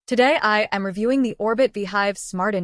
Today I am reviewing the Orbit B-hyve Smart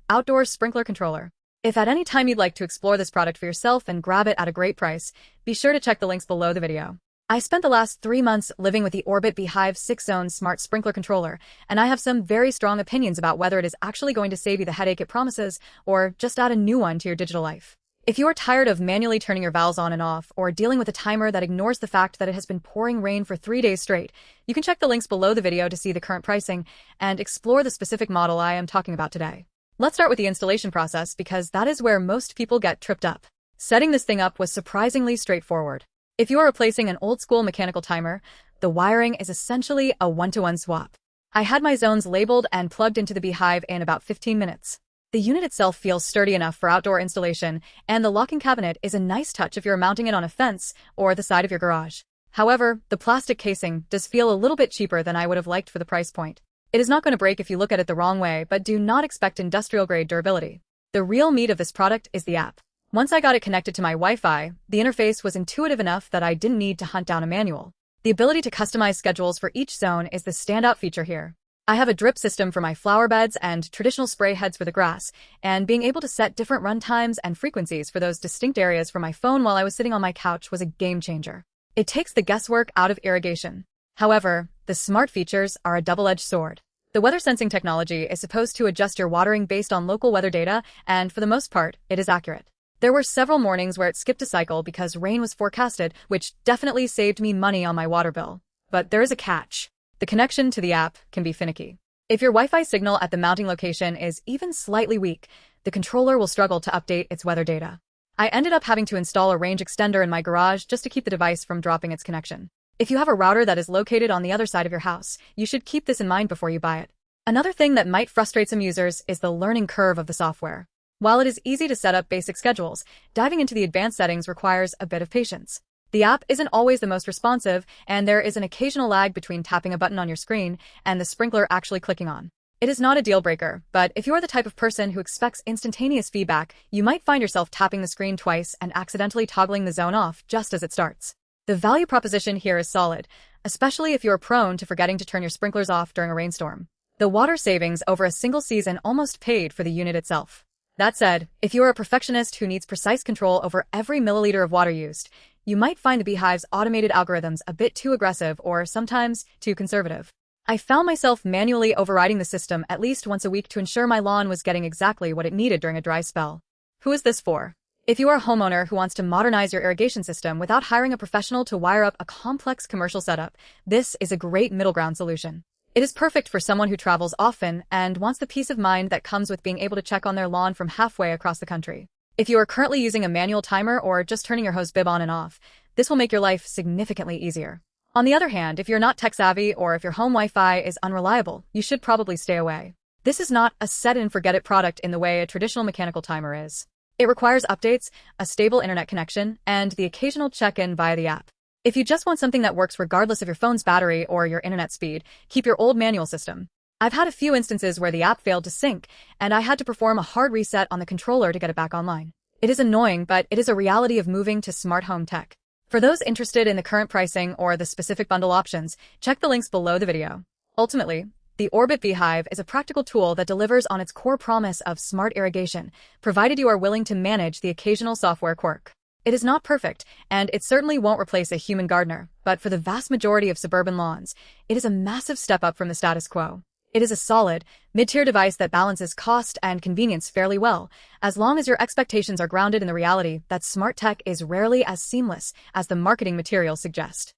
Outdoor Sprinkler Controller. If at any time you'd like to explore this product for yourself and grab it at a great price, be sure to check the links below the video. I spent the last 3 months living with the Orbit B-hyve 6-zone Smart Sprinkler Controller, and I have some very strong opinions about whether it is actually going to save you the headache it promises, or just add a new one to your digital life. If you are tired of manually turning your valves on and off, or dealing with a timer that ignores the fact that it has been pouring rain for 3 days straight, you can check the links below the video to see the current pricing and explore the specific model I am talking about today. Let's start with the installation process because that is where most people get tripped up. Setting this thing up was surprisingly straightforward. If you are replacing an old-school mechanical timer, the wiring is essentially a one-to-one swap. I had my zones labeled and plugged into the B-hyve in about 15 minutes. The unit itself feels sturdy enough for outdoor installation, and the locking cabinet is a nice touch if you're mounting it on a fence or the side of your garage. However, the plastic casing does feel a little bit cheaper than I would have liked for the price point. It is not going to break if you look at it the wrong way, but do not expect industrial-grade durability. The real meat of this product is the app. Once I got it connected to my Wi-Fi, the interface was intuitive enough that I didn't need to hunt down a manual. The ability to customize schedules for each zone is the standout feature here. I have a drip system for my flower beds and traditional spray heads for the grass, and being able to set different run times and frequencies for those distinct areas for my phone while I was sitting on my couch was a game changer. It takes the guesswork out of irrigation. However, the smart features are a double-edged sword. The weather sensing technology is supposed to adjust your watering based on local weather data, and for the most part, it is accurate. There were several mornings where it skipped a cycle because rain was forecasted, which definitely saved me money on my water bill. But there is a catch. The connection to the app can be finicky. If your Wi-Fi signal at the mounting location is even slightly weak, the controller will struggle to update its weather data. I ended up having to install a range extender in my garage just to keep the device from dropping its connection. If you have a router that is located on the other side of your house, you should keep this in mind before you buy it. Another thing that might frustrate some users is the learning curve of the software. While it is easy to set up basic schedules, diving into the advanced settings requires a bit of patience. The app isn't always the most responsive, and there is an occasional lag between tapping a button on your screen and the sprinkler actually clicking on. It is not a deal breaker, but if you are the type of person who expects instantaneous feedback, you might find yourself tapping the screen twice and accidentally toggling the zone off just as it starts. The value proposition here is solid, especially if you are prone to forgetting to turn your sprinklers off during a rainstorm. The water savings over a single season almost paid for the unit itself. That said, if you are a perfectionist who needs precise control over every milliliter of water used, you might find the B-hyve's automated algorithms a bit too aggressive or sometimes too conservative. I found myself manually overriding the system at least once a week to ensure my lawn was getting exactly what it needed during a dry spell. Who is this for? If you are a homeowner who wants to modernize your irrigation system without hiring a professional to wire up a complex commercial setup, this is a great middle ground solution. It is perfect for someone who travels often and wants the peace of mind that comes with being able to check on their lawn from halfway across the country. If you are currently using a manual timer or just turning your hose bib on and off, this will make your life significantly easier. On the other hand, if you're not tech-savvy or if your home Wi-Fi is unreliable, you should probably stay away. This is not a set-and-forget-it product in the way a traditional mechanical timer is. It requires updates, a stable internet connection, and the occasional check-in via the app. If you just want something that works regardless of your phone's battery or your internet speed, keep your old manual system. I've had a few instances where the app failed to sync, and I had to perform a hard reset on the controller to get it back online. It is annoying, but it is a reality of moving to smart home tech. For those interested in the current pricing or the specific bundle options, check the links below the video. Ultimately, the Orbit B-hyve is a practical tool that delivers on its core promise of smart irrigation, provided you are willing to manage the occasional software quirk. It is not perfect, and it certainly won't replace a human gardener, but for the vast majority of suburban lawns, it is a massive step up from the status quo. It is a solid, mid-tier device that balances cost and convenience fairly well, as long as your expectations are grounded in the reality that smart tech is rarely as seamless as the marketing materials suggest.